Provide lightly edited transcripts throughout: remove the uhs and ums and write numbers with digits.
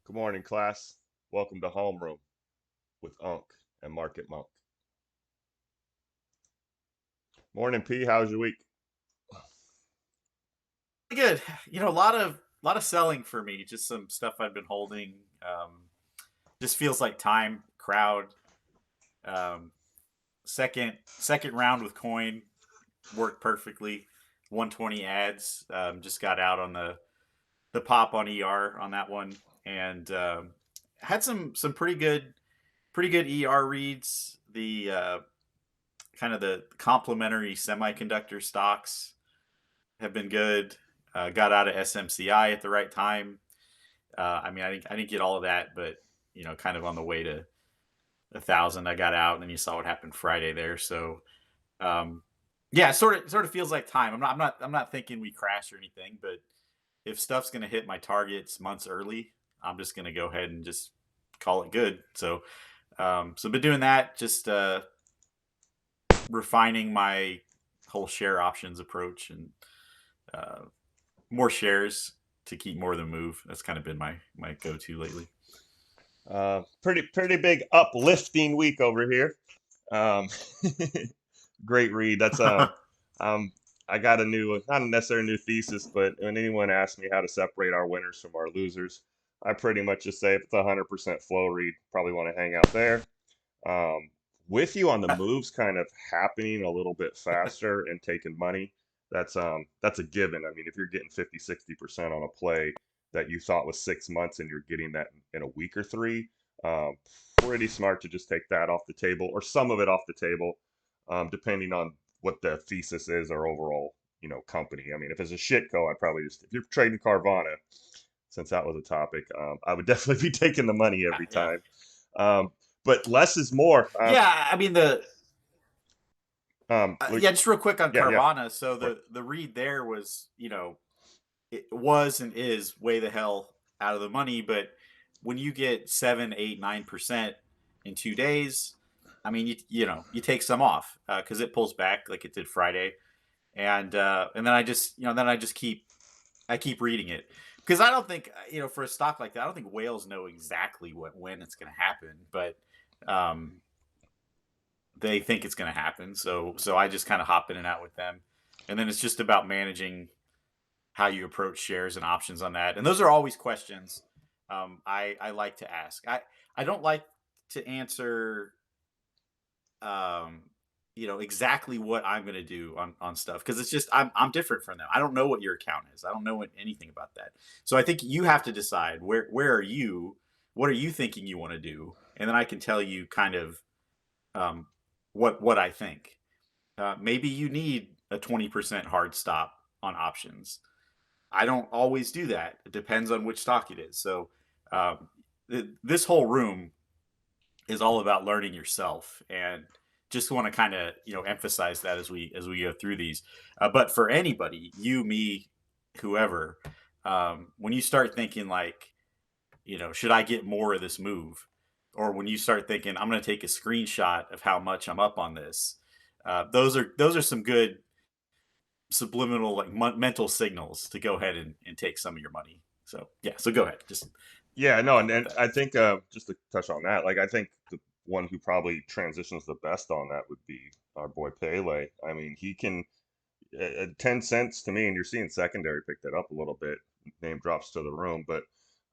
Good morning, class. Welcome to Homeroom with Unk and Market Monk. Morning, P. How's your week? Good. A lot of selling for me. Just some stuff I've been holding. Just feels like time, crowd. Um, second round with coin worked perfectly. 120 ads. Just got out on the pop on ER on that one, and had some pretty good ER reads. The kind of the complementary semiconductor stocks have been good. Got out of SMCI at the right time. I didn't get all of that, but kind of on the way to 1,000, I got out, and then you saw what happened Friday there. So, um, yeah, it sort of feels like time. I'm not thinking we crash or anything, but if stuff's gonna hit my targets months early, I'm just gonna go ahead and just call it good. So been doing that, just refining my whole share options approach and uh, more shares to keep more of the move. That's kind of been my go to lately. Pretty big uplifting week over here. Um, Great read. Um, I got a new, not necessarily a new thesis, but when anyone asks me how to separate our winners from our losers, I pretty much just say if it's a 100% flow read, probably want to hang out there. Um, with you on the moves kind of happening a little bit faster and taking money, that's a given. I mean, if you're getting 50, 60% on a play that you thought was 6 months and you're getting that in a week or three, um, pretty smart to just take that off the table or some of it off the table, depending on what the thesis is or overall, company. I mean, if it's a shit co, I'd probably just if you're trading Carvana, since that was a topic, I would definitely be taking the money Yeah, every yeah. time. But less is more. Yeah, I mean Like, yeah, just real quick on yeah, Carvana. So for it. the read there was, it was and is way the hell out of the money, but when you get 7, 8, 9% in 2 days, I mean, you take some off because it pulls back like it did Friday, and then I just keep reading it because I don't think for a stock like that, I don't think whales know exactly when it's going to happen, but um, they think it's going to happen. So I just kind of hop in and out with them, and then it's just about managing how you approach shares and options on that. And those are always questions I like to ask. I don't like to answer exactly what I'm going to do on stuff because it's just I'm different from them. I don't know what your account is. I don't know anything about that. So I think you have to decide where are you, what are you thinking you want to do, and then I can tell you kind of um, what I think. Maybe you need a 20% hard stop on options. I don't always do that. It depends on which stock it is. So um, this whole room is all about learning yourself, and just want to kind of emphasize that as we go through these. But for anybody, you, me, whoever, when you start thinking like, should I get more of this move? Or when you start thinking, I'm going to take a screenshot of how much I'm up on this, those are some good subliminal like mental signals to go ahead and take some of your money. So yeah, so go ahead, just Yeah, no, and, thought about and that. I think just to touch on that, like I think the one who probably transitions the best on that would be our boy Pele. I mean, he can at 10 cents to me, and you're seeing secondary pick that up a little bit. Name drops to the room, but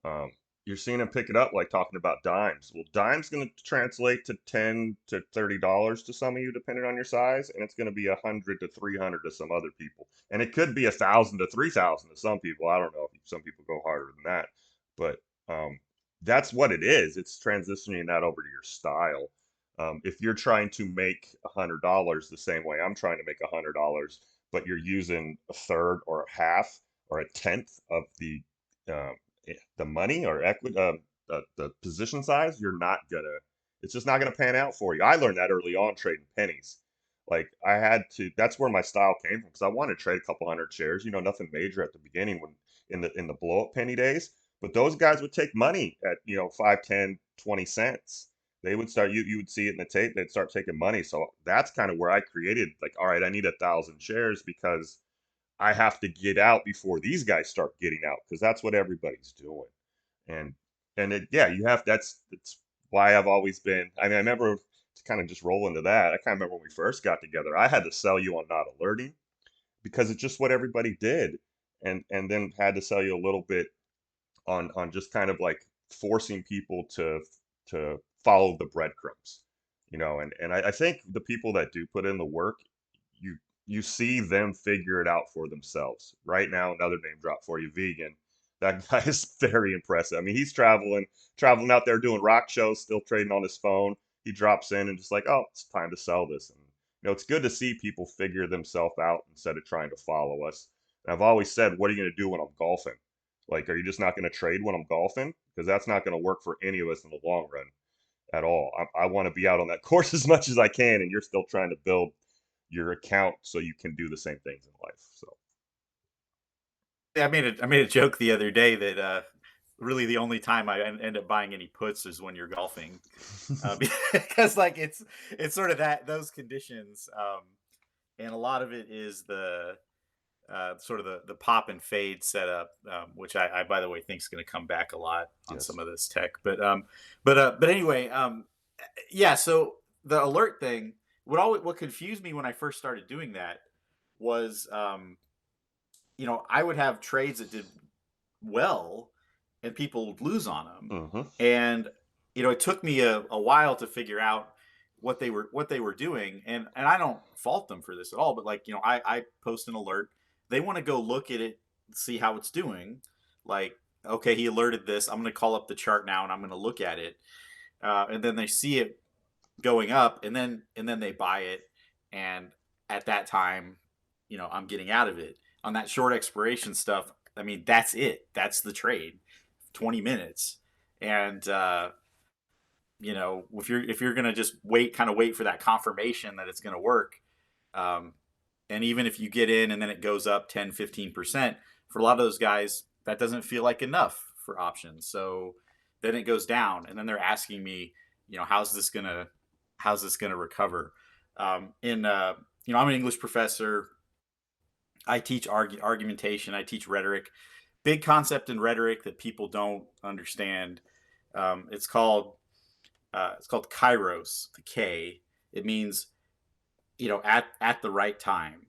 um, you're seeing him pick it up like talking about dimes. Well, dimes going to translate to $10 to $30 to some of you, depending on your size, and it's going to be 100 to 300 to some other people, and it could be 1,000 to 3,000 to some people. I don't know if some people go harder than that, but um, that's what it is. It's transitioning that over to your style. If you're trying to make $100 the same way I'm trying to make $100, but you're using a third or a half or a tenth of um, the money or equity, the position size, you're not gonna. It's just not gonna pan out for you. I learned that early on trading pennies. Like I had to. That's where my style came from because I wanted to trade a couple hundred shares. Nothing major at the beginning when in the blow up penny days. But those guys would take money at 5, 10, 20 cents. They would start. You would see it in the tape. They'd start taking money. So that's kind of where I created like, all right, I need 1,000 shares because I have to get out before these guys start getting out because that's what everybody's doing. And And yeah, you have that's why I've always been. I mean, I remember to kind of just roll into that. I kind of remember when we first got together. I had to sell you on not alerting because it's just what everybody did, and then had to sell you a little bit on just kind of like forcing people to follow the breadcrumbs, and I think the people that do put in the work, you you see them figure it out for themselves. Right now, another name drop for you, Vegan. That guy is very impressive. I mean, he's traveling out there doing rock shows, still trading on his phone. He drops in and just like, oh, it's time to sell this. And it's good to see people figure themselves out instead of trying to follow us. And I've always said, what are you going to do when I'm golfing? Like, are you just not going to trade when I'm golfing? Because that's not going to work for any of us in the long run at all. I want to be out on that course as much as I can, and you're still trying to build your account so you can do the same things in life. So, Yeah, I made a joke the other day that really the only time I end up buying any puts is when you're golfing, because like it's sort of that those conditions, and a lot of it is the sort of the pop and fade setup, which I by the way think is going to come back a lot on yes. some of this tech. But anyway, yeah. So the alert thing, what confused me when I first started doing that was, I would have trades that did well, and people would lose on them, Hmm. and it took me a while to figure out what they were doing, and I don't fault them for this at all, but like I post an alert, they want to go look at it, see how it's doing, like, okay, he alerted this, I'm going to call up the chart now and I'm going to look at it, and then they see it going up, and then they buy it, and at that time, I'm getting out of it on that short expiration stuff. I mean, that's it, that's the trade, 20 minutes. And if you're gonna just wait for that confirmation that it's gonna work, um, and even if you get in and then it goes up 10-15%, for a lot of those guys that doesn't feel like enough for options, so then it goes down, and then they're asking me, how's this gonna recover. In I'm an English professor. I teach argumentation, I teach rhetoric. Big concept in rhetoric that people don't understand. It's called kairos, the K. It means, at the right time.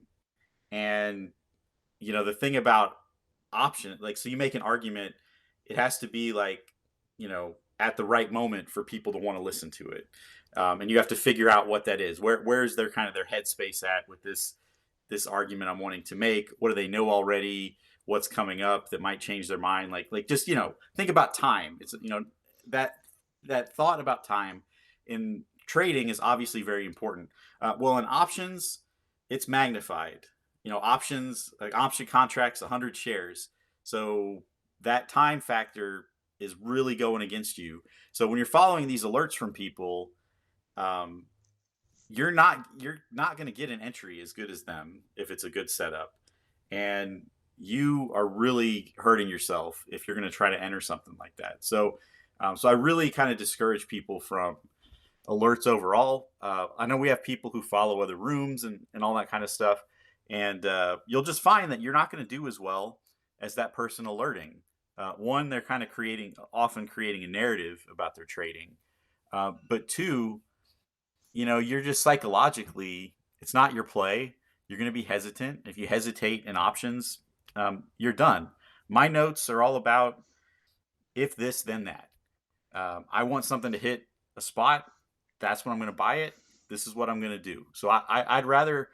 And the thing about option, like, so you make an argument, it has to be like, at the right moment for people to want to listen to it. And you have to figure out what that is. Where's their kind of their headspace at with this argument I'm wanting to make? What do they know already? What's coming up that might change their mind? Like just think about time. It's that that thought about time in trading is obviously very important. Well, in options, it's magnified. Options, like option contracts, 100 shares. So that time factor is really going against you. So when you're following these alerts from people, um, you're not going to get an entry as good as them if it's a good setup, and you are really hurting yourself if you're going to try to enter something like that. So I really kind of discourage people from alerts overall. I know we have people who follow other rooms and all that kind of stuff, and you'll just find that you're not going to do as well as that person alerting. One, they're kind of often creating a narrative about their trading, but two, you're just psychologically, it's not your play. You're going to be hesitant. If you hesitate in options, you're done. My notes are all about if this, then that. I want something to hit a spot. That's when I'm going to buy it. This is what I'm going to do. So I'd rather,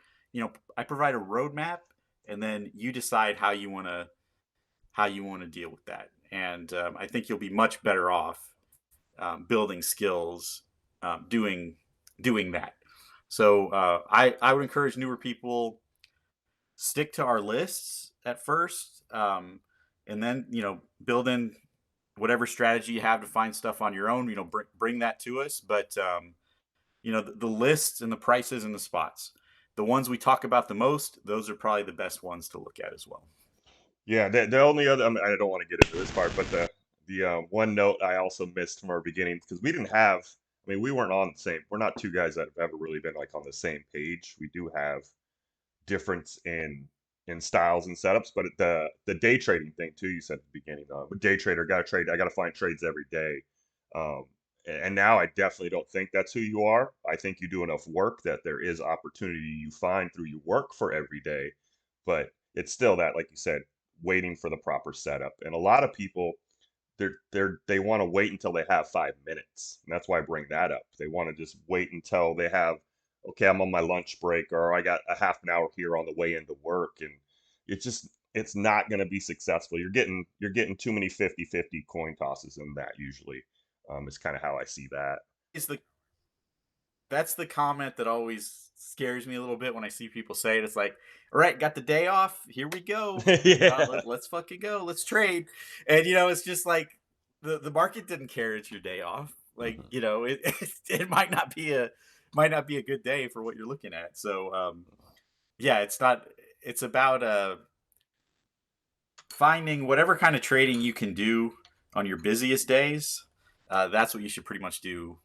I provide a roadmap, and then you decide how you want to deal with that. And I think you'll be much better off building skills, doing that. So I would encourage newer people, stick to our lists at first, and then build in whatever strategy you have to find stuff on your own. Bring that to us. But the lists and the prices and the spots, the ones we talk about the most, those are probably the best ones to look at as well. Yeah, the only other, I mean, I don't want to get into this part, but the one note I also missed from our beginning because we didn't have. I mean, we weren't on the same. We're not two guys that have ever really been like on the same page. We do have difference in in styles and setups. But the day trading thing too, you said at the beginning, but day trader, got to trade. I got to find trades every day. Um, and now I definitely don't think that's who you are. I think you do enough work that there is opportunity you find through your work for every day, but it's still that, like you said, waiting for the proper setup. And a lot of people, they want to wait until they have 5 minutes, and that's why I bring that up. They want to just wait until they have, okay, I'm on my lunch break, or I got a half an hour here on the way into work, and it's not going to be successful. You're getting too many 50-50 coin tosses in that usually. Is kind of how I see that. Is the That's the comment that always scares me a little bit when I see people say it. It's like, all right, got the day off. Here we go. Yeah. Let's fucking go. Let's trade. And it's just like the market didn't care it's your day off. Like, Mhm. it might not be a good day for what you're looking at. So yeah, it's not. It's about finding whatever kind of trading you can do on your busiest days. That's what you should pretty much do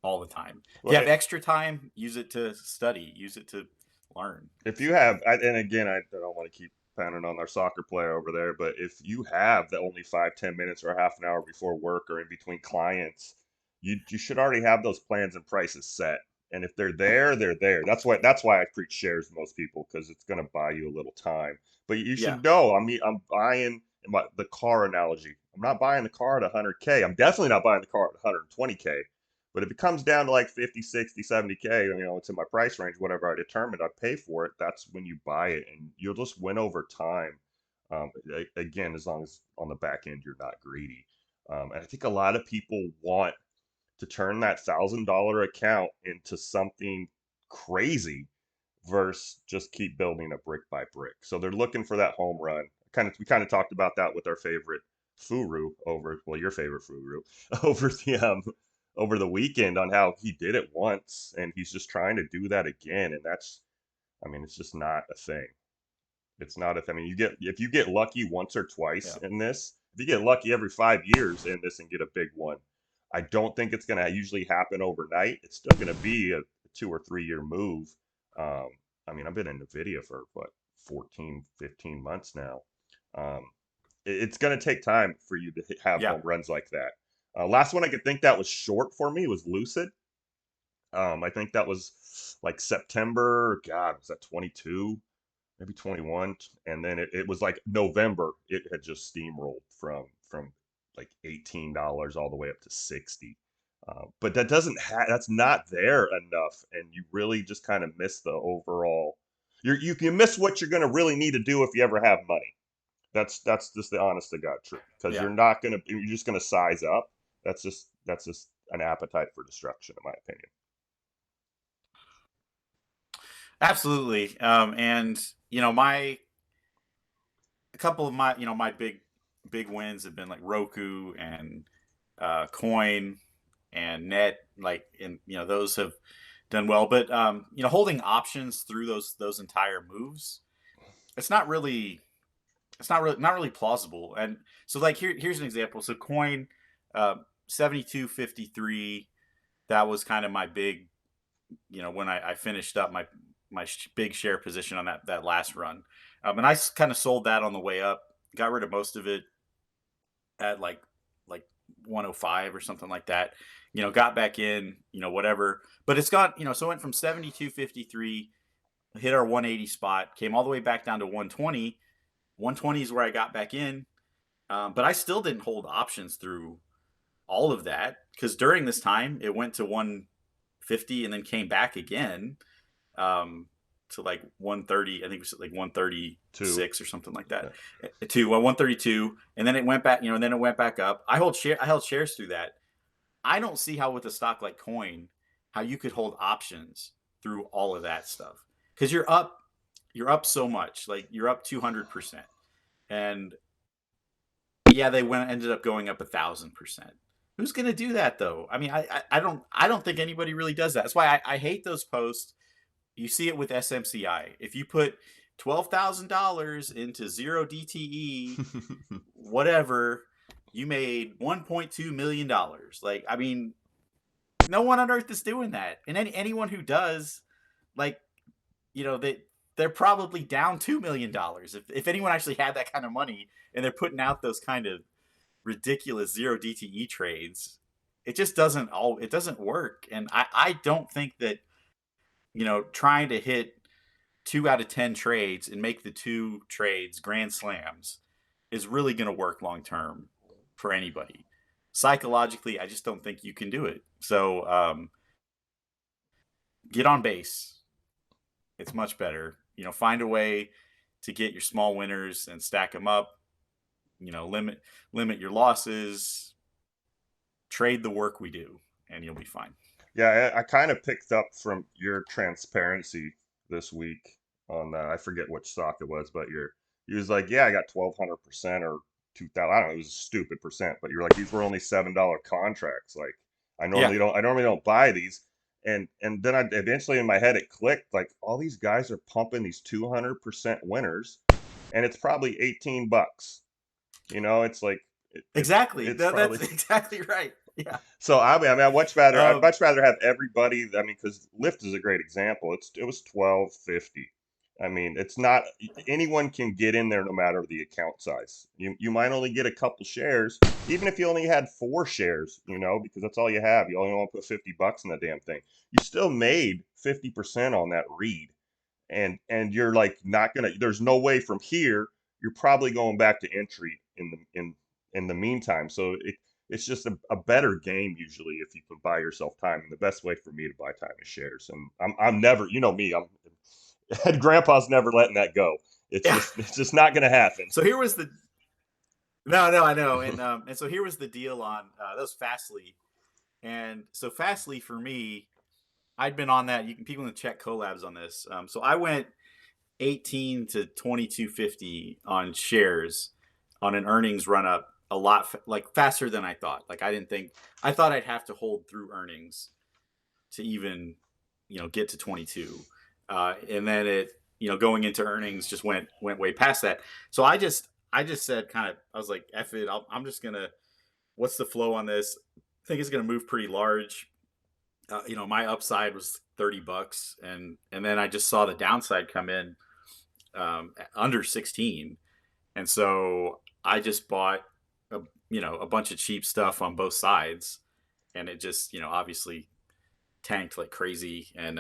all the time. If you Well, have extra time, use it to study, use it to learn. if you have, and again, I don't want to keep pounding on our soccer player over there, but if you have the only 5-10 minutes or half an hour before work or in between clients, you should already have those plans and prices set. And if they're there, they're there. That's why I preach shares to most people, because it's going to buy you a little time. But you Yeah, should know. I mean, I'm buying the car analogy. I'm not buying the car at 100K. I'm definitely not buying the car at 120K. But if it comes down to like 50, 60, 70K, it's in my price range, whatever I determined I'd pay for it, that's when you buy it, and you'll just win over time. Again, as long as on the back end you're not greedy. And I think a lot of people want to turn that $1,000 account into something crazy versus just keep building it brick by brick. So they're looking for that home run. We kind of talked about that with our favorite Furu your favorite Furu over the weekend, on how he did it once and he's just trying to do that again, and I mean, it's just not a thing. It's not a thing. I mean, if you get lucky once or twice yeah, in this, if you get lucky every 5 years in this and get a big one, I don't think it's going to usually happen overnight. It's still going to be a 2 or 3 year move. Um, I mean, I've been in NVIDIA for what, 14, 15 months now. Um, it's going to take time for you to have yeah. home runs like that. Last one I could think that was short for me was Lucid. I think that was like September. God, was that 22? Maybe 21, and then it was like November. It had just steamrolled from like $18 all the way up to 60. But that's not there enough, and you really just kind of miss the overall. You can miss what you're going to really need to do if you ever have money. That's just the honest to God truth, because Yeah, you're just gonna size up. That's just an appetite for destruction, in my opinion. absolutely. And my a couple of my big wins have been like Roku and Coin and Net. Like, and those have done well. But holding options through those entire moves, it's not really plausible. And so, like, here's an example. So Coin, 72.53. That was kind of my big, when I finished up my big share position on that last run. And I kind of sold that on the way up, got rid of most of it at like 105 or something like that. Got back in, whatever. But it's got, so it went from 72.53, hit our 180 spot, came all the way back down to 120. 120 is where I got back in. But I still didn't hold options through all of that, because during this time it went to 150 and then came back again, to like 130. I think it was like Two. 136 or something like that, Yeah. to 132, and then it went back. And then it went back up. I held shares through that. I don't see how, with a stock like Coin, how you could hold options through all of that stuff, because you're up so much. Like, you're up 200%. And yeah, they ended up going up 1,000%. Who's gonna do that though? I mean, I don't think anybody really does that. That's why I hate those posts. You see it with SMCI. If you put $12,000 into zero DTE, whatever, you made $1.2 million. Like, I mean, no one on earth is doing that. And anyone who does, like, they they're probably down $2 million if anyone actually had that kind of money and they're putting out those kind of ridiculous zero DTE trades. It just doesn't work. And I don't think that, trying to hit 2 out of 10 trades and make the two trades grand slams is really going to work long term for anybody. Psychologically, I just don't think you can do it. So get on base. It's much better. Find a way to get your small winners and stack them up. Limit your losses. Trade the work we do, and you'll be fine. Yeah, I kind of picked up from your transparency this week on I forget which stock it was, but you was like, yeah, I got 1,200% or 2,000. I don't know, it was a stupid percent, but you're like, these were only $7 contracts. Like Yeah, I normally don't buy these. And then I eventually in my head it clicked, like all these guys are pumping these 200% winners, and it's probably $18. It's like exactly. it's probably That's exactly right. Yeah. so I'd Um, much rather have everybody. I mean, because Lyft is a great example. It was 12.50. I mean, it's not anyone can get in there no matter the account size. You might only get a couple shares, even if you only had 4 shares. Because that's all you have. You only want to put $50 in the damn thing. You still made 50% on that read, and you're like not gonna. There's no way from here. You're probably going back to entry in the meantime. So it's just a better game usually if you can buy yourself time. And the best way for me to buy time is shares. And I'm never, me, Grandpa's never letting that go. yeah. It's just not gonna happen. So here was the no, I know, and so here was the deal on that was Fastly, and so Fastly for me, I'd been on that. People can check collabs on this. So I went 18 to 22.50 on shares on an earnings run up a lot like faster than I thought. Like I thought I'd have to hold through earnings to even get to 22, and then it going into earnings just went way past that. So I just said I was like, F it, I'm just gonna, what's the flow on this? I think it's gonna move pretty large. My upside was $30, and then I just saw the downside come in under 16, and so I just bought a bunch of cheap stuff on both sides, and it just obviously tanked like crazy, and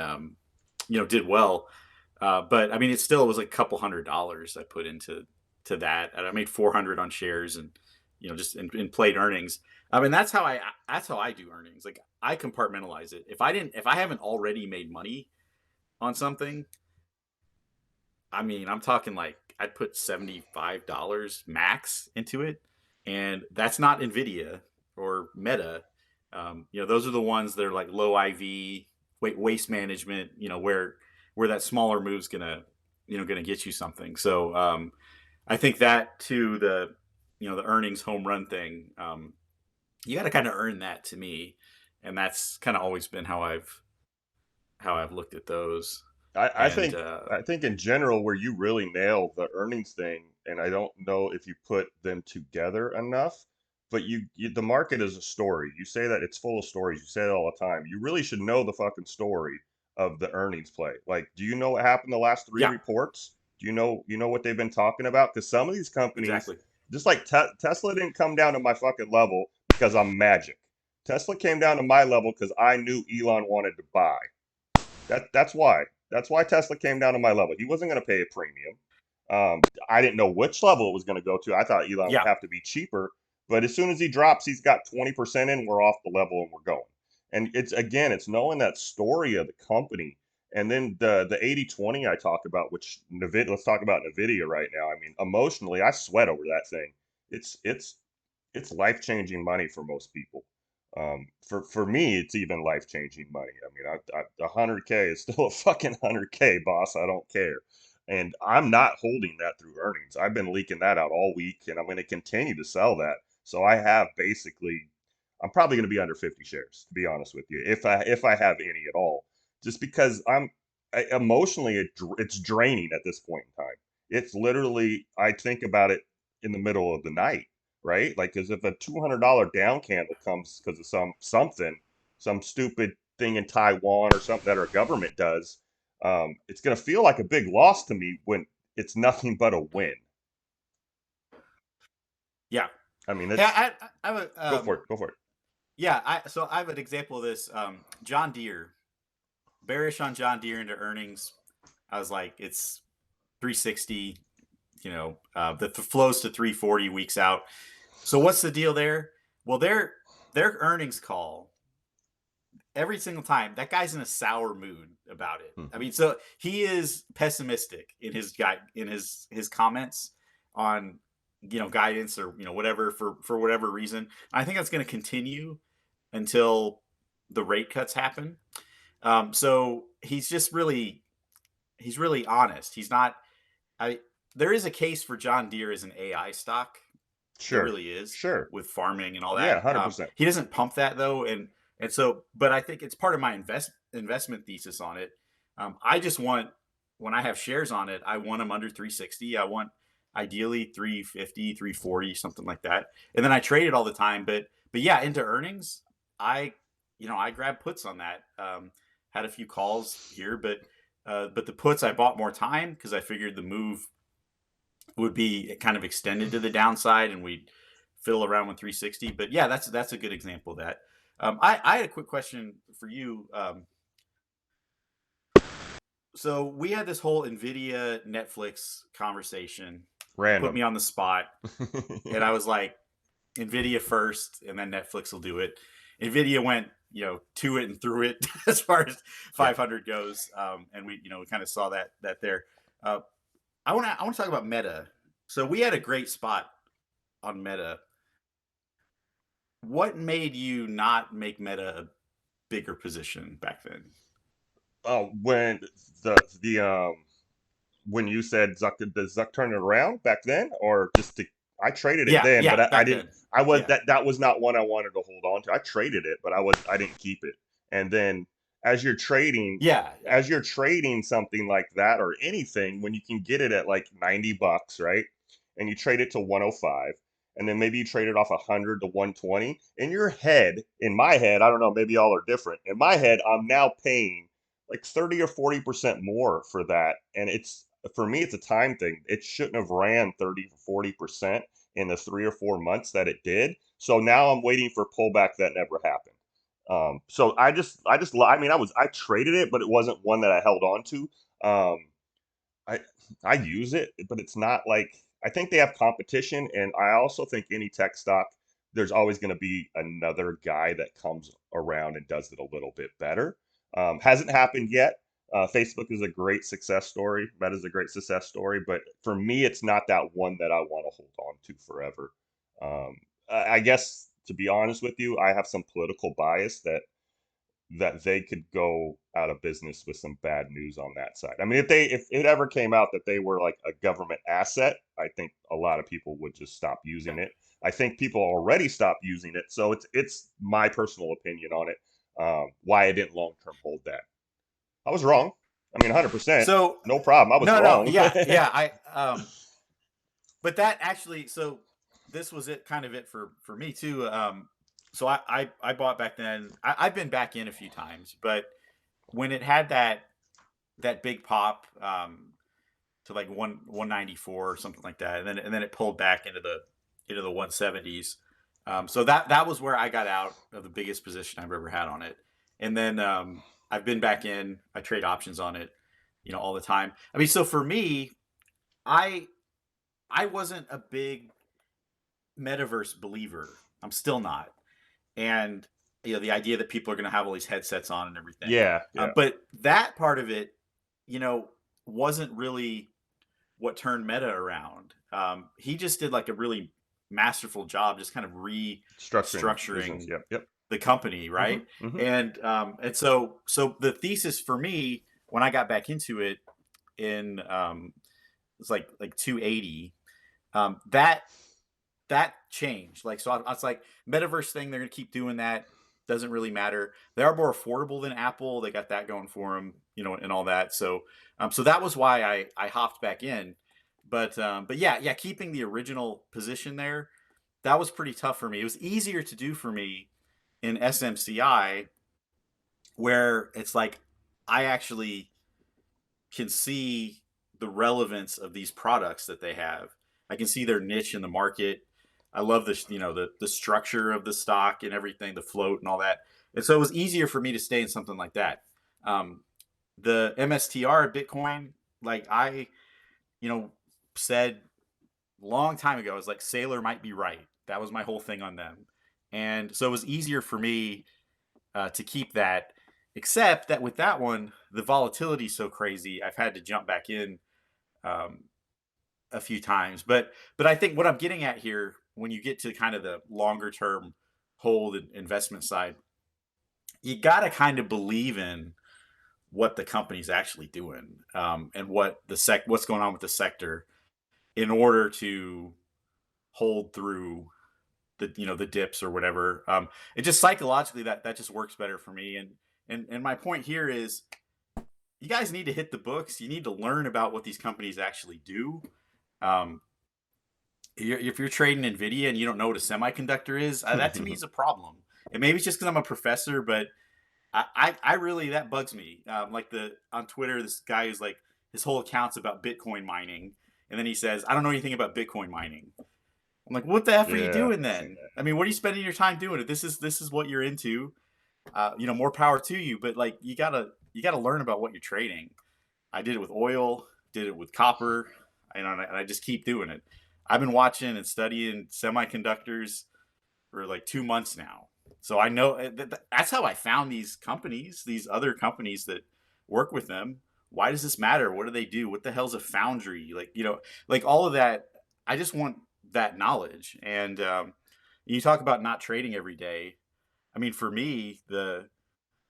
did well. But I mean, it was like a couple $100 I put into that, and I made 400 on shares, and just in played earnings. I mean, that's how I do earnings. Like I compartmentalize it. If I haven't already made money on something, I mean, I'm talking like I'd put $75 max into it, and that's not Nvidia or Meta. Those are the ones that are like low IV, waste management. Where that smaller move's gonna get you something. So I think that to the earnings home run thing, you got to kind of earn that to me, and that's kind of always been how I've looked at those. I, I And think I think in general where you really nail the earnings thing, and I don't know if you put them together enough, but the market is a story. You say that it's full of stories. You say it all the time. You really should know the fucking story of the earnings play. Like, do you know what happened the last three yeah, reports? Do you know what they've been talking about? Because some of these companies, exactly. just like Tesla, didn't come down to my fucking level because I'm magic. Tesla came down to my level because I knew Elon wanted to buy. That's why. That's why Tesla came down to my level. He wasn't going to pay a premium. I didn't know which level it was going to go to. I thought Elon would Yeah, have to be cheaper, but as soon as he drops, he's got 20% in. We're off the level and we're going. And it's knowing that story of the company, and then the 80/20 I talk about, which Nvidia. Let's talk about Nvidia right now. I mean, emotionally, I sweat over that thing. It's it's it's life changing money for most people. For me, it's even life changing money. I mean, 100K is still a fucking 100K, boss. I don't care, and I'm not holding that through earnings. I've been leaking that out all week, and I'm going to continue to sell that. So I have basically, I'm probably going to be under 50 shares, to be honest with you, if I have any at all, just because emotionally it's draining at this point in time. It's literally I think about it in the middle of the night, right? Like, because if a $200 down candle comes because of some stupid thing in Taiwan or something that our government does, it's going to feel like a big loss to me when it's nothing but a win. Yeah. I mean, Yeah. it's I have go for it, go for it. yeah. So I have an example of this. John Deere, bearish on John Deere into earnings. I was like, it's 360. The flows to 340 weeks out. So what's the deal there? Well, their earnings call every single time that guy's in a sour mood about it. I Hmm. mean, so he is pessimistic in his comments on guidance or whatever for whatever reason. I think that's going to continue until the rate cuts happen. So he's really honest. He's not. I There is a case for John Deere as an AI stock. There Sure, really is sure, with farming and all yeah, that. 100%. He doesn't pump that though, and so, but I think it's part of my investment thesis on it. I just want when I have shares on it, I want them under 360. I want ideally 350, 340, something like that. And then I trade it all the time. But yeah, into earnings, I I grab puts on that. Had a few calls here, but the puts I bought more time because I figured the move would be kind of extended to the downside and we'd fiddle around with 360. But yeah, that's a good example of that. I had a quick question for you. So we had this whole Nvidia Netflix conversation. You put Random. me on the spot, and I was like, Nvidia first, and then Netflix will do it. Nvidia went, to it and through it as far as Yeah. 500 goes, and we kind of saw that there. Uh, I want to talk about Meta. So we had a great spot on Meta. What made you not make Meta a bigger position back then? Oh, when the when you said Zuck, did Zuck turn it around back then, or just to, I traded it Yeah, then, but yeah, I back didn't. then. I was Yeah, that was not one I wanted to hold on to. I traded it, but I didn't keep it. And then as you're trading, yeah, yeah, as you're trading something like that or anything, when you can get it at like $90, right? And you trade it to 105, and then maybe you trade it off 100 to 120. In your head, in my head, I don't know, maybe y'all are different. In my head, I'm now paying like 30 or 40% more for that. And it's for me, it's a time thing. It shouldn't have ran 30 or 40% in the 3 or 4 months that it did. So now I'm waiting for pullback that never happened. So I mean, I traded it, but it wasn't one that I held on to. Um, I, I use it, but it's not like, I think they have competition. And I also think any tech stock, there's always going to be another guy that comes around and does it a little bit better. Hasn't happened yet. Facebook is a great success story. Meta is a great success story, but for me, it's not that one that I want to hold on to forever. I guess to be honest with you, I have some political bias that they could go out of business with some bad news on that side. I mean, if it ever came out that they were like a government asset, I think a lot of people would just stop yeah. using it. I think people already stopped using it, so it's my personal opinion on it. Why I didn't long term hold that. I was wrong. I mean, 100%, So no problem. I was no, wrong. yeah, yeah. But that actually, so this was it, kind of it for me too. So I bought back then. I've been back in a few times, but when it had that big pop to like 194 or something like that, and then it pulled back into the 170s. So that was where I got out of the biggest position I've ever had on it, and then I've been back in. I trade options on it, all the time. I mean, so for me, I I wasn't a big metaverse believer. I'm still not, and the idea that people are going to have all these headsets on and everything. Yeah, yeah. But that part of it, wasn't really what turned Meta around. He just did like a really masterful job, just kind of Structuring business. restructuring Yep, yep. the company, Hmm, right? hmm. And so the thesis for me when I got back into it in it's like 280, that changed. Like, so I was like, metaverse thing, they're gonna keep doing that. Doesn't really matter. They are more affordable than Apple. They got that going for them, and all that. So that was why I hopped back in. But yeah, keeping the original position there, that was pretty tough for me. It was easier to do for me in SMCI, where it's like I actually can see the relevance of these products that they have. I can see their niche in the market. I love the the structure of the stock and everything, the float and all that. And so it was easier for me to stay in something like that. Um, the MSTR Bitcoin, like I, you know, said long time ago, I was like, Sailor might be right. That was my whole thing on them. And so it was easier for me to keep that. Except that with that one, the volatility is so crazy. I've had to jump back in um, a few times. But I think what I'm getting at here, when you get to kind of the longer term hold and investment side, you got to kind of believe in what the company's actually doing and what's going on with the sector in order to hold through the dips or whatever. It just psychologically that just works better for me. And my point here is you guys need to hit the books. You need to learn about what these companies actually do. Um, if you're trading Nvidia and you don't know what a semiconductor is, that to me is a problem. And maybe it's just because I'm a professor, but I really that bugs me. Like the on Twitter, this guy who's like his whole account's about Bitcoin mining, and then he says, "I don't know anything about Bitcoin mining." I'm like, "What the f are you Yeah, doing I've seen then? that. I mean, what are you spending your time doing? If this is what you're into, more power to you. But like, you gotta learn about what you're trading. I did it with oil, did it with copper, and I just keep doing it. I've been watching and studying semiconductors for like 2 months now. So I know that's how I found these companies, these other companies that work with them. Why does this matter? What do they do? What the hell's a foundry? Like all of that. I just want that knowledge. And you talk about not trading every day. I mean, for me, the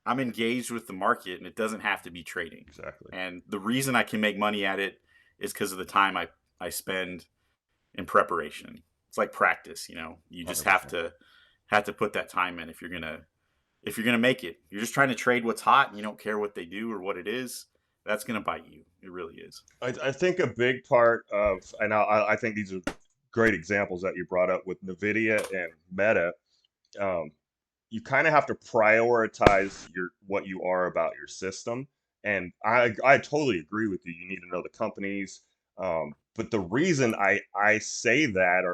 I'm engaged with the market, and it doesn't have to be trading. Exactly. And the reason I can make money at it is because of the time I spend in preparation. It's like practice. You just have 100%. to put that time in if you're gonna make it. You're just trying to trade what's hot, and you don't care what they do or what it is. That's gonna bite you. It really is. I think a big part of, and I think these are great examples that you brought up with NVIDIA and Meta. Um, you kind of have to prioritize what you are about your system. And I totally agree with you. You need to know the companies. But the reason I say that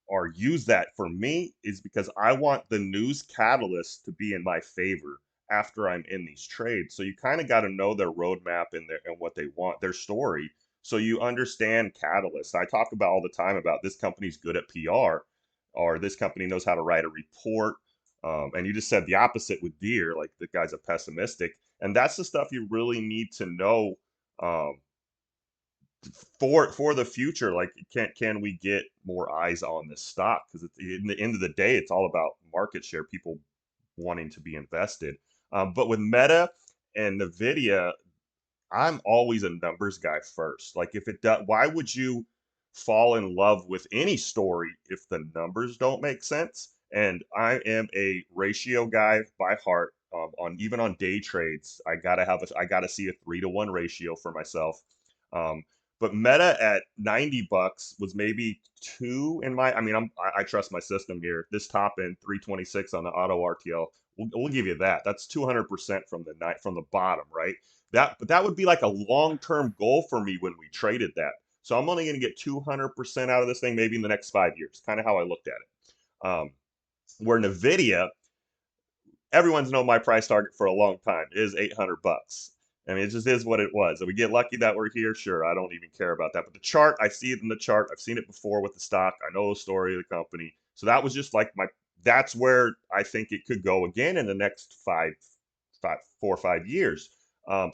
or use that for me is because I want the news catalyst to be in my favor after I'm in these trades. So you kind of got to know their roadmap and what they want, their story, so you understand catalysts. I talk about all the time about this company's good at PR, or this company knows how to write a report. And you just said the opposite with Deer, like the guy's a pessimistic, and that's the stuff you really need to know um, for the future. Like, can we get more eyes on this stock? Because in the end of the day, it's all about market share, people wanting to be invested. But with Meta and Nvidia, I'm always a numbers guy first. Like, if it does, why would you fall in love with any story if the numbers don't make sense? And I am a ratio guy by heart. On even on day trades, I gotta see a 3-to-1 ratio for myself. Um, but Meta at $90 was maybe two in my. I mean, I trust my system here. This top end 326 on the auto RTL. We'll give you that. That's 200% from the night from the bottom, right? That would be like a long-term goal for me when we traded that. So I'm only going to get 200% out of this thing maybe in the next 5 years. Kind of how I looked at it. Where Nvidia, everyone's known my price target for a long time is $800. I mean, it just is what it was. If we get lucky that we're here, sure, I don't even care about that. But the chart, I see it in the chart. I've seen it before with the stock. I know the story of the company. So that was just like that's where I think it could go again in the next 4 or 5 years.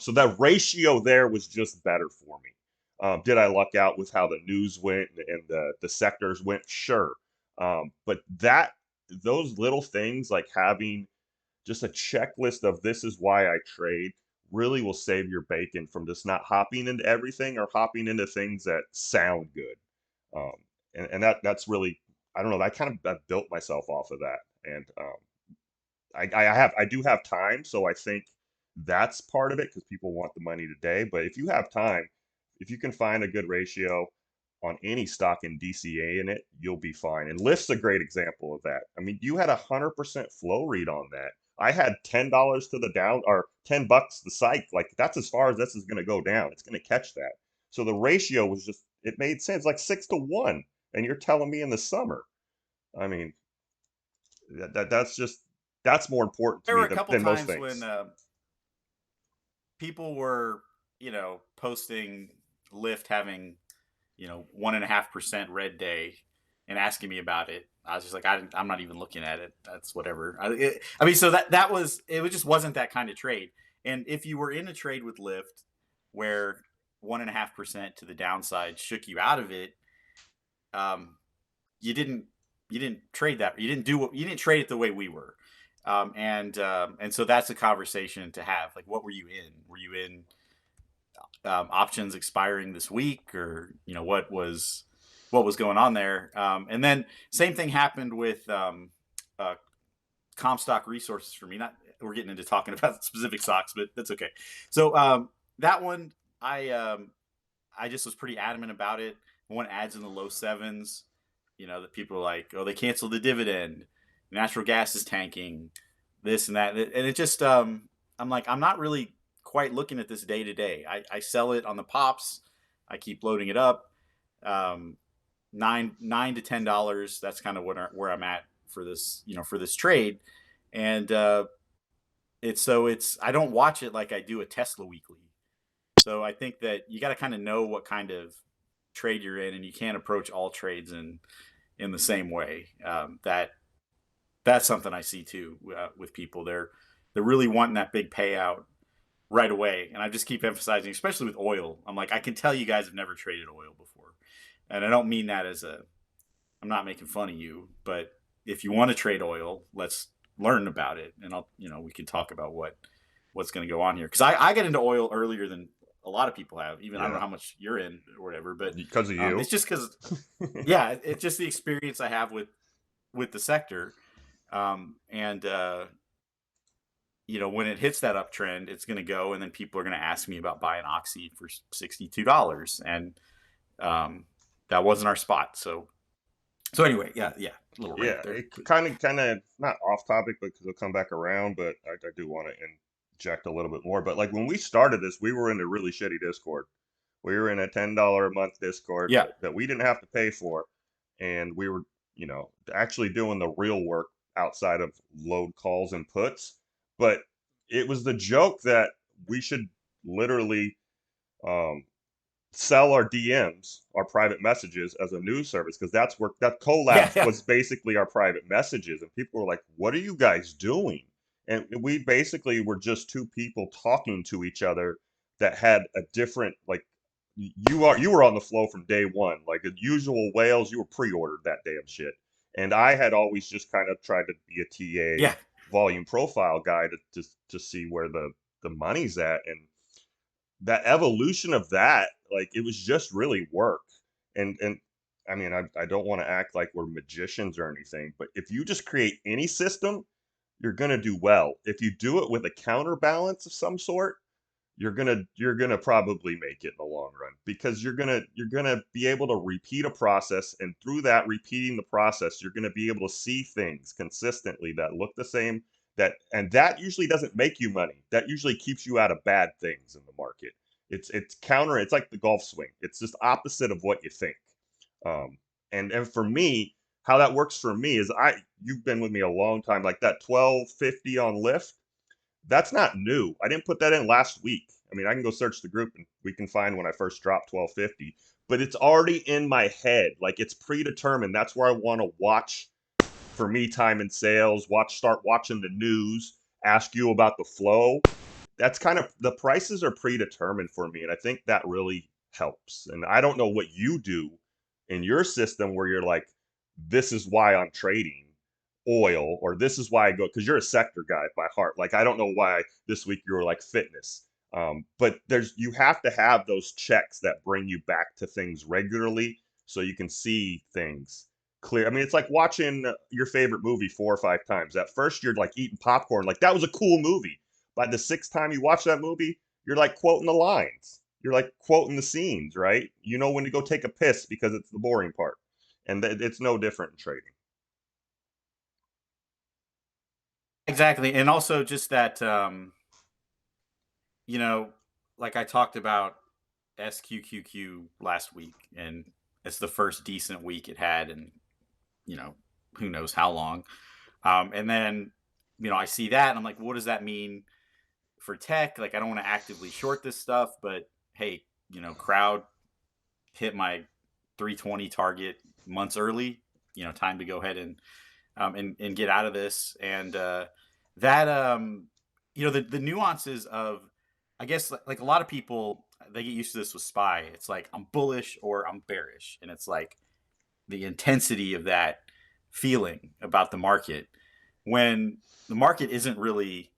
So that ratio there was just better for me. Did I luck out with how the news went and the sectors went? Sure. But those little things, like having just a checklist of this is why I trade, really will save your bacon from just not hopping into everything or hopping into things that sound good. Um, and that's really, I don't know, I built myself off of that. And I do have time, so I think that's part of it because people want the money today. But if you have time, if you can find a good ratio on any stock in DCA in it, you'll be fine. And Lyft's a great example of that. I mean, you had 100% flow read on that. I had $10 to the down or $10 the psych. Like that's as far as this is going to go down. It's going to catch that. So the ratio was just it made sense like 6 to 1. And you're telling me in the summer. I mean, that's just that's more important to There were me a couple than most times when things. people were, posting Lyft having, 1.5% red day and asking me about it. I was just like, I'm not even looking at it. That's whatever. I mean, so that was it. Just wasn't that kind of trade. And if you were in a trade with Lyft where 1.5% to the downside shook you out of it, um, you didn't trade that. You didn't trade it the way we were. And so that's a conversation to have. Like, what were you in? Were you in options expiring this week, or what was going on there? And then same thing happened with uh, Comstock Resources for me. Not we're getting into talking about specific stocks, but that's okay. So that one, I just was pretty adamant about it. One adds in the low sevens. That people are like, oh, they canceled the dividend. Natural gas is tanking. This and that, and it just I'm like, I'm not really quite looking at this day to day. I sell it on the pops. I keep loading it up. Um, nine to $10. That's kind of where I'm at for this, for this trade, and it's I don't watch it like I do a Tesla weekly. So I think that you got to kind of know what kind of trade you're in, and you can't approach all trades in the same way. That's something I see too with people. They're really wanting that big payout right away, and I just keep emphasizing, especially with oil. I'm like, I can tell you guys have never traded oil before, and I don't mean that as a I'm not making fun of you, but if you want to trade oil, let's learn about it, and we can talk about what's going to go on here, because I get into oil earlier than a lot of people have. Even I don't know Yeah, how much you're in or whatever, but because of you. it's just because yeah, it's just the experience I have with the sector, and when it hits that uptrend, it's going to go, and then people are going to ask me about buying Oxy for $62, and um, that wasn't our spot. So anyway, yeah, a little rant Yeah, there. it kind of not off topic, but because it'll come back around. But I do want to inject a little bit more. But like when we started this, we were in a really shitty Discord. We were in a $10 a month Discord Yeah, that we didn't have to pay for, and we were, actually doing the real work outside of load calls and puts. But it was the joke that we should literally um, sell our DMs, our private messages, as a news service because that's where that yeah, collab yeah, was basically our private messages, and people were like, "What are you guys doing?" And we basically were just two people talking to each other that had a different like. You were on the flow from day one, like the usual whales. You were pre-ordered that damn shit, and I had always just kind of tried to be a TA yeah. volume profile guy to see where the money's at, and that evolution of that, like it was just really work. And I mean, I don't want to act like we're magicians or anything, but if you just create any system, you're gonna do well. If you do it with a counterbalance of some sort, you're gonna probably make it in the long run because you're gonna be able to repeat a process, and through that repeating the process, you're gonna be able to see things consistently that look the same. That usually doesn't make you money. That usually keeps you out of bad things in the market. It's counter. It's like the golf swing. It's just opposite of what you think. Um, and for me, how that works for me is you've been with me a long time. Like that 1250 on Lyft, that's not new. I didn't put that in last week. I mean, I can go search the group and we can find when I first dropped 1250, but it's already in my head. Like it's predetermined. That's where I want to watch for me time in sales, start watching the news, ask you about the flow. That's kind of the prices are predetermined for me. And I think that really helps. And I don't know what you do in your system where you're like, this is why I'm trading oil, or this is why I go, because you're a sector guy by heart. Like I don't know why this week you were like fitness. But you have to have those checks that bring you back to things regularly so you can see things clear. I mean, it's like watching your favorite movie 4 or 5 times. At first, you're like eating popcorn, like that was a cool movie. By the sixth time you watch that movie, you're like quoting the lines. You're like quoting the scenes, right? You know when to go take a piss because it's the boring part. And it's no different in trading. exactly, and also just that, you know, like I talked about SQQQ last week, and it's the first decent week it had, and you know, who knows how long. And then, I see that, and I'm like, what does that mean for tech? Like, I don't want to actively short this stuff, but hey, crowd hit my 320 target months early. Time to go ahead and get out of this. And that the nuances of, I guess, like a lot of people, they get used to this with SPY. It's like I'm bullish or I'm bearish, and it's like the intensity of that feeling about the market when the market isn't really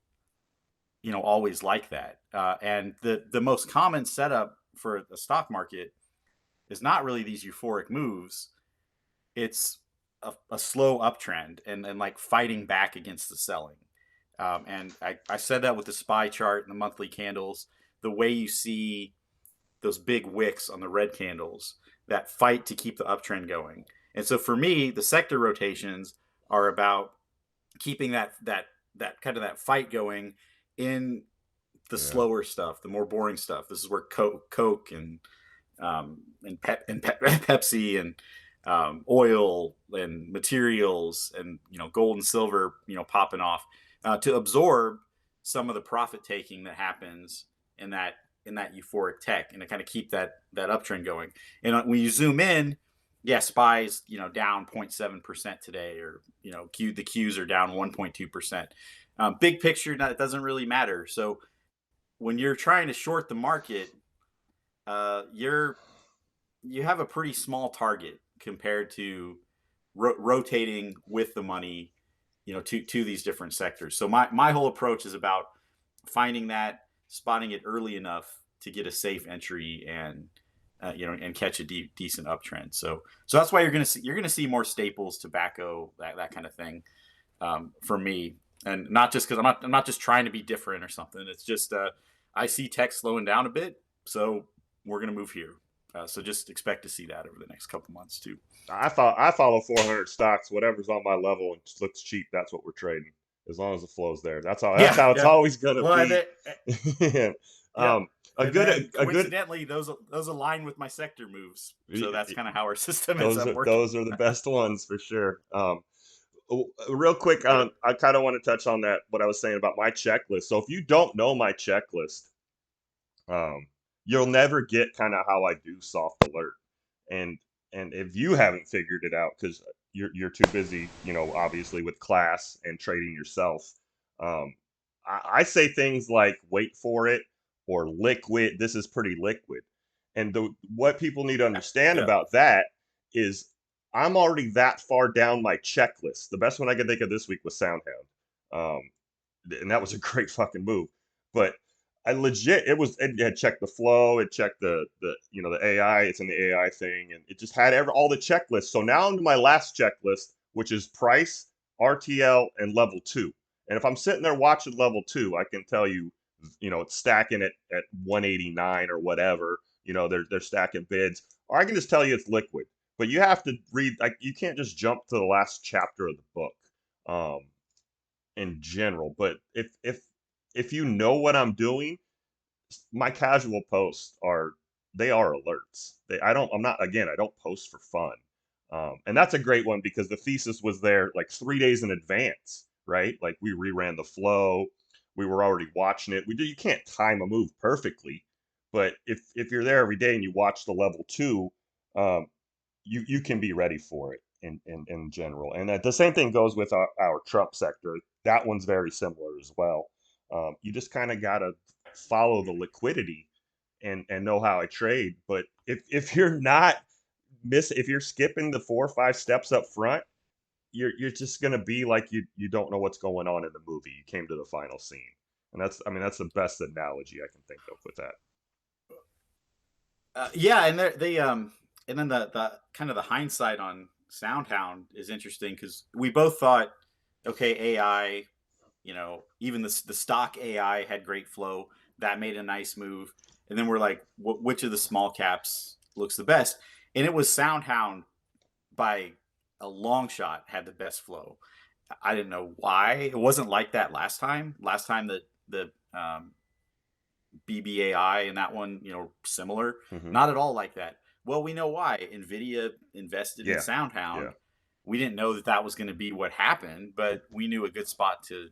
always like that. And the most common setup for the stock market is not really these euphoric moves. It's a slow uptrend and like fighting back against the selling. And I said that with the SPY chart and the monthly candles, the way you see those big wicks on the red candles that fight to keep the uptrend going. And so for me, the sector rotations are about keeping that kind of that fight going in the Yeah. slower stuff, the more boring stuff. This is where Coke and Pepsi and oil and materials and gold and silver popping off to absorb some of the profit taking that happens in that euphoric tech, and to kind of keep that uptrend going. And when you zoom in, yeah, SPY's down 0.7% today, or the Qs are down 1.2%. Big picture, it doesn't really matter. So when you're trying to short the market, you have a pretty small target compared to rotating with the money, to these different sectors. So my whole approach is about finding that, spotting it early enough to get a safe entry and and catch a decent uptrend. So that's why you're gonna see more staples, tobacco, that kind of thing, for me, and not just because I'm not just trying to be different or something. It's just I see tech slowing down a bit, so we're gonna move here. So just expect to see that over the next couple months too. I follow 400 stocks. Whatever's on my level and just looks cheap, that's what we're trading. As long as the flow's there, that's Yeah, how it's yeah. always gonna Well, be. yep. A And then good coincidentally, those align with my sector moves. So that's kind of how our system ends those up are working. those are the best ones for sure. Real quick, I kind of want to touch on that what I was saying about my checklist. So if you don't know my checklist, um, you'll never get kind of how I do soft alert. And if you haven't figured it out because you're too busy, obviously with class and trading yourself, I say things like wait for it or liquid. This is pretty liquid. And what people need to understand Yeah. about that is I'm already that far down my checklist. The best one I could think of this week was SoundHound. And that was a great fucking move. But I legit, it had checked the flow, it checked the AI, it's in the AI thing, and it just had all the checklists. So now into my last checklist, which is price, RTL, and level two. And if I'm sitting there watching level two, I can tell you, it's stacking at 189 or whatever. They're stacking bids, or I can just tell you it's liquid. But you have to read, like, you can't just jump to the last chapter of the book. In general. But if you know what I'm doing, my casual posts are alerts. I don't post for fun. And that's a great one because the thesis was there like 3 days in advance, right? Like we reran the flow, we were already watching it. You can't time a move perfectly, but if you're there every day and you watch the level two, um, you can be ready for it in general. And the same thing goes with our Trump sector. That one's very similar as well. You just kind of got to follow the liquidity and know how I trade. But if you're not if you're skipping the 4 or 5 steps up front, you're just gonna be like you don't know what's going on in the movie. You came to the final scene, and that's the best analogy I can think of with that. Yeah, and and then the kind of the hindsight on SoundHound is interesting because we both thought, okay, AI, even the stock AI had great flow, that made a nice move, and then we're like, which of the small caps looks the best? And it was SoundHound by a long shot had the best flow. I didn't know why it wasn't like that last time. Last time the BBAI and that one, similar, Hmm. not at all like that. Well, we know why. Nvidia invested in Yeah, yeah. SoundHound. We didn't know that that was going to be what happened, but we knew a good spot to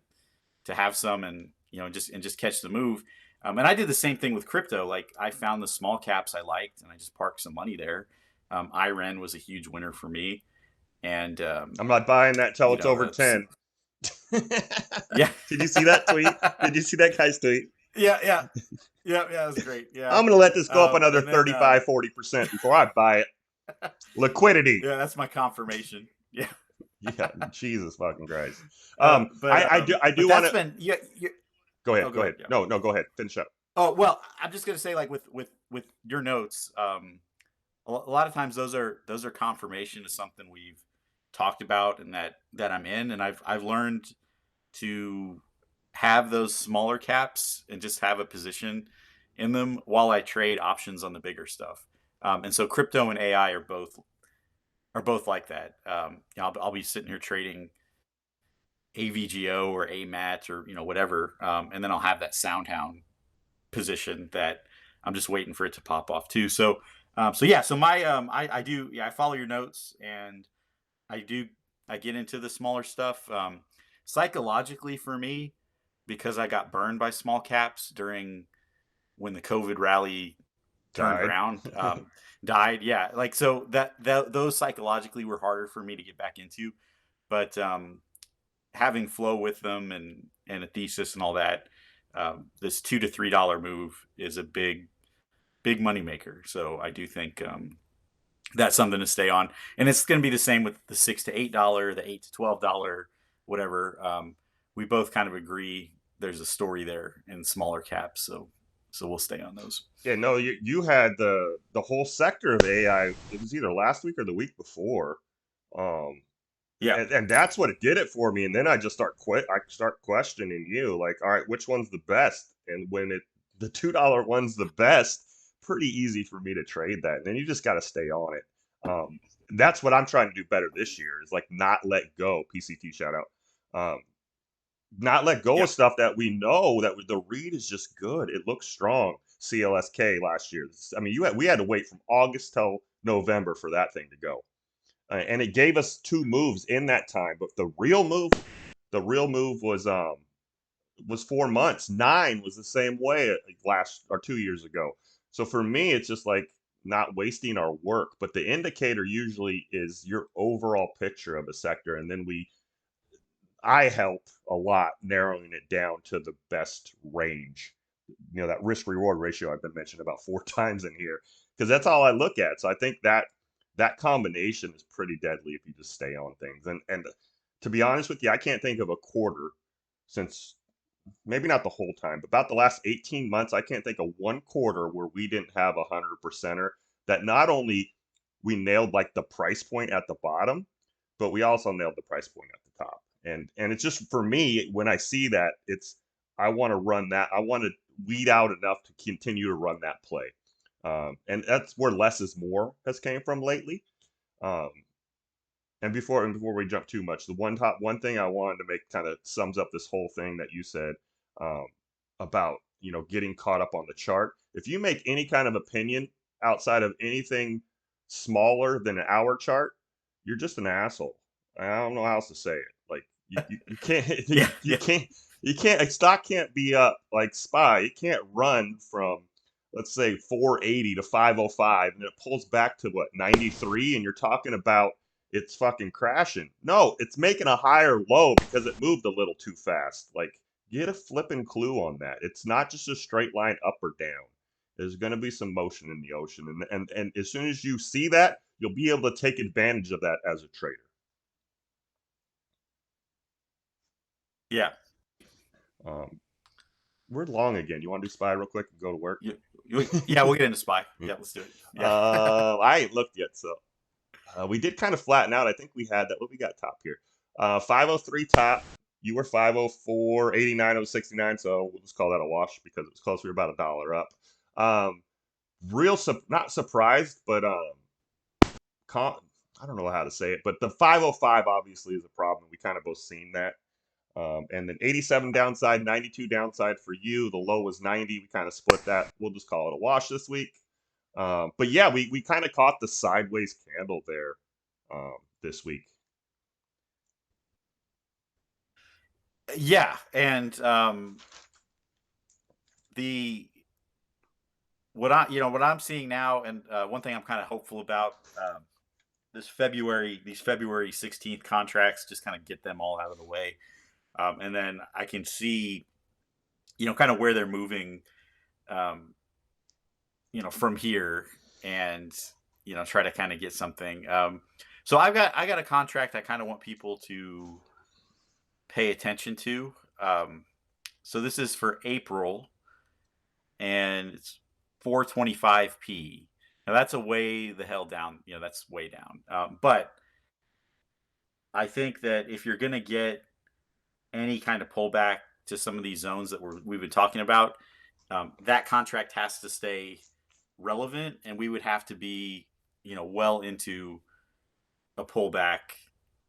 have some, and just catch the move. And I did the same thing with crypto. Like, I found the small caps I liked, and I just parked some money there. IREN was a huge winner for me, and I'm not buying that till you it's know, over 10. yeah, Did you see that tweet? Did you see that guy's tweet? yeah, yeah, yeah, yeah. It was great. Yeah, I'm going to let this go up another and then 35-40% before I buy it. Liquidity. yeah, that's my confirmation. Yeah, Yeah, Jesus fucking Christ. uh, but I but do want that's to been yeah. go Oh, ahead. go Go ahead. ahead. Yeah. No, no, go ahead. Finish up. Oh well, I'm just gonna say, like, with your notes, a lot of times those are confirmation of something we've talked about and that I'm in, and I've learned to have those smaller caps and just have a position in them while I trade options on the bigger stuff. And so crypto and AI are both like that. I'll be sitting here trading AVGO or AMAT or whatever, and then I'll have that SoundHound position that I'm just waiting for it to pop off too. So yeah, so my I do, yeah, I follow your notes, and I do I get into the smaller stuff. Psychologically for me, because I got burned by small caps during when the COVID rally turned Died. around, died. Yeah, like, so that those psychologically were harder for me to get back into, but having flow with them and a thesis and all that, this $2 to $3 move is a big money maker. So I do think that's something to stay on, and it's going to be the same with the $6 to $8, the $8 to $12, whatever. We both kind of agree there's a story there in smaller caps, so we'll stay on those. Yeah, no, you had the whole sector of AI. It was either last week or the week before. Um, Yeah, and that's what it did it for me. And then I just I start questioning you, like, all right, which one's the best? And when the $2 one's the best, pretty easy for me to trade that. And then you just got to stay on it. That's what I'm trying to do better this year, is like not let go. PCT shout out. Not let go yeah, of stuff that we know that the read is just good. It looks strong. CLSK last year. I mean, we had to wait from August till November for that thing to go. And it gave us two moves in that time. But the real move was 4 months. Nine was the same way last or 2 years ago. So for me, it's just like not wasting our work. But the indicator usually is your overall picture of a sector, and then I help a lot narrowing it down to the best range. That risk reward ratio I've been mentioning about 4 times in here, because that's all I look at. So I think that combination is pretty deadly if you just stay on things. And to be honest with you, I can't think of a quarter since, maybe not the whole time, but about the last 18 months, I can't think of one quarter where we didn't have a 100%er that not only we nailed like the price point at the bottom, but we also nailed the price point at the top. And it's just, for me, when I see that, I want to run that. I want to weed out enough to continue to run that play. And that's where less is more has came from lately. Um, and before we jump too much, the one thing I wanted to make kind of sums up this whole thing that you said, um, about getting caught up on the chart. If you make any kind of opinion outside of anything smaller than an hour chart, you're just an asshole. I don't know how else to say it. Like, you can't yeah, you yeah, can't you can't a stock can't be up like SPY. It can't run from, let's say, 480 to 505, and it pulls back to what, 93, and you're talking about it's fucking crashing. No, it's making a higher low because it moved a little too fast. Like, get a flipping clue on that. It's not just a straight line up or down. There's going to be some motion in the ocean, and as soon as you see that, you'll be able to take advantage of that as a trader. yeah. Um, we're long again. You want to do SPY real quick and go to work? Yeah, we'll get into spy. Yeah, let's do it. Yeah. I ain't looked yet, so we did kind of flatten out. I think we had that. What we got top here? 503 top. You were 504, 89 of 69. So we'll just call that a wash because it was close. We were about $1 up. Um, not surprised, but I don't know how to say it, but the 505 obviously is a problem. We kind of both seen that. And then 87 downside, 92 downside for you. The low was 90. We kind of split that. We'll just call it a wash this week. But yeah, we kind of caught the sideways candle there this week. Yeah, and the what I'm seeing now, and one thing I'm kind of hopeful about these February 16th contracts, just kind of get them all out of the way, and then I can see, kind of where they're moving, um, from here, and try to kind of get something. So I got a contract I kind of want people to pay attention to. So this is for April, and it's 425p. Now that's a way the hell down. That's way down. But I think that if you're going to get any kind of pullback to some of these zones that we've been talking about, that contract has to stay relevant, and we would have to be, well into a pullback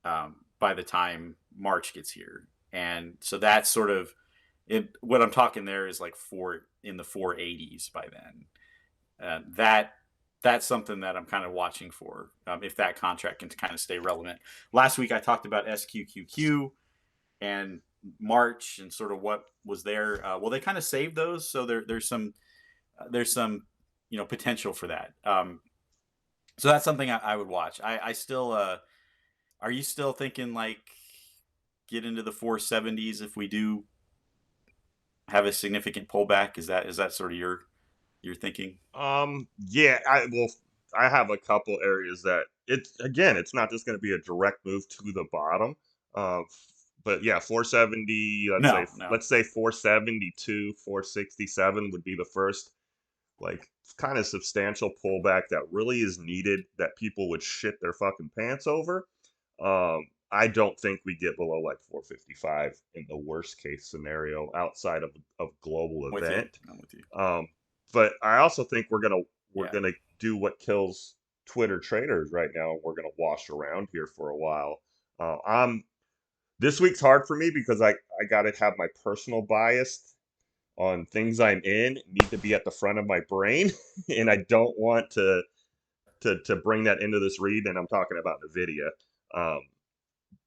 by the time March gets here. And so that's sort of what I'm talking there is like in the 480s by then. That's something that I'm kind of watching for, if that contract can kind of stay relevant. Last week I talked about SQQQ and March and sort of what was there. Well, they kind of saved those, so there's some potential for that. So that's something I would watch. I still are you still thinking like get into the 470s if we do have a significant pullback? Is that sort of your thinking? Yeah, I have a couple areas that it's not just going to be a direct move to the bottom. Uh, but yeah, 470, No, no. let's say 472, 467 would be the first like kind of substantial pullback that really is needed that people would shit their fucking pants over. I don't think we get below like 455 in the worst case scenario outside of global With you. event. I'm with you. Um, but I also think we're Yeah. gonna do what kills Twitter traders right now. We're gonna wash around here for a while. I'm This week's hard for me because I gotta have my personal bias on things I'm in need to be at the front of my brain, and I don't want to bring that into this read. And I'm talking about Nvidia. Um,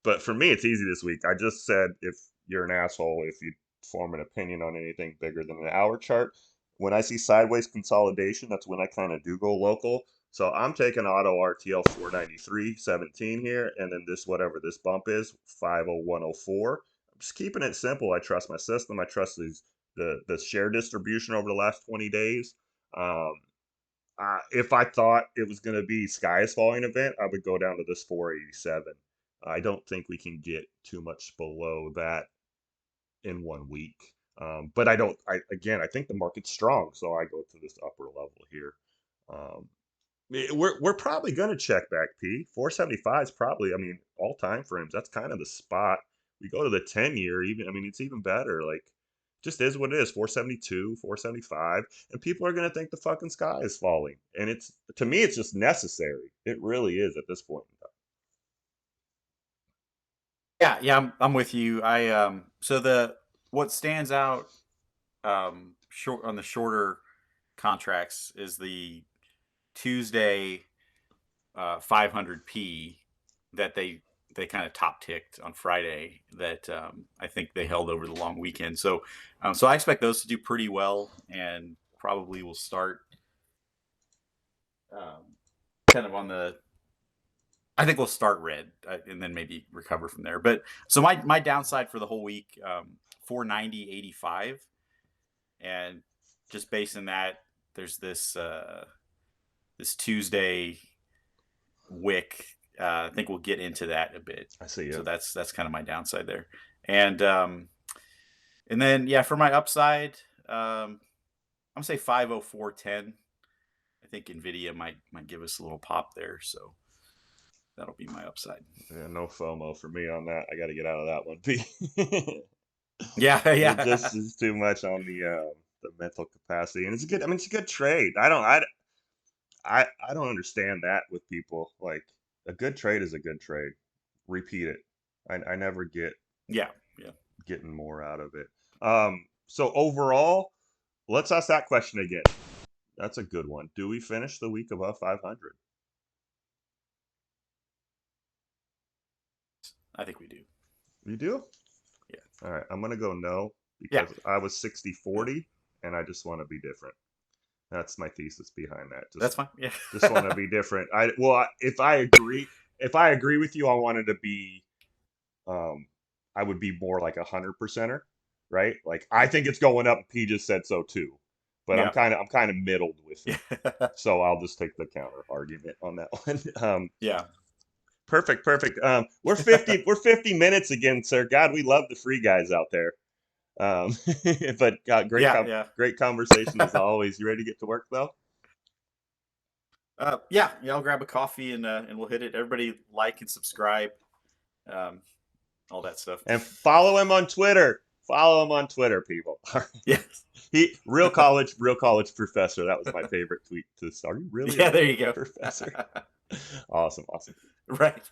but for me, it's easy this week. I just said if you're an asshole, if you form an opinion on anything bigger than an hour chart, when I see sideways consolidation, that's when I kind of do go local. So I'm taking auto RTL 493.17 here, and then this whatever this bump is 50104. I'm just keeping it simple. I trust my system. I trust the share distribution over the last 20 days. Um, if I thought it was going to be sky is falling event, I would go down to this 487. I don't think we can get too much below that in 1 week. But I don't. I think the market's strong, so I go to this upper level here. Um, we're probably going to check back. 475 is probably. I mean, all time frames. That's kind of the spot. We go to the 10 year. Even. I mean, it's even better. Like, just is what it is. 472, 475, and people are going to think the fucking sky is falling. And it's to me, it's just necessary. It really is at this point in time. Yeah, yeah, I'm with you. So the what stands out short on the shorter contracts is the Tuesday 500p that they kind of top ticked on Friday that I think they held over the long weekend. So I expect those to do pretty well and probably will start kind of on the. I think we'll start red and then maybe recover from there. But so my downside for the whole week 490.85, and just based on that, there's this Tuesday wick. I think we'll get into that a bit. I see So you. that's kind of my downside there, and then yeah, for my upside, I'm gonna say 504.10. I think Nvidia might give us a little pop there, so that'll be my upside. Yeah, no FOMO for me on that. I got to get out of that one. Yeah, It yeah, just is too much on the mental capacity, and it's a good. I mean, it's a good trade. I don't understand that with people. Like, a good trade is a good trade. Repeat it. I never get Yeah, yeah. getting more out of it. So overall, let's ask that question again. That's a good one. Do we finish the week above 500? I think we do. You do? Yeah. All right. I'm going to go no Yeah. because I was 60-40 and I just want to be different. That's my thesis behind that. That's fine. Yeah. Just want to be different. If I agree with you, I wanted to be I would be more like 100%er, right? Like I think it's going up. P just said so too, but Yeah. I'm kind of middled with it. Yeah. So I'll just take the counter argument on that one. Yeah. Perfect. We're 50 minutes again, sir. God, we love the free guys out there. But Yeah. great conversation as always. You ready to get to work though? Yeah. I'll grab a coffee and we'll hit it. Everybody like and subscribe, all that stuff. And follow him on Twitter. Follow him on Twitter, people. Yes. He real college professor. That was my favorite tweet to start. Are you really? Yeah. There you go. Professor. Awesome. Right.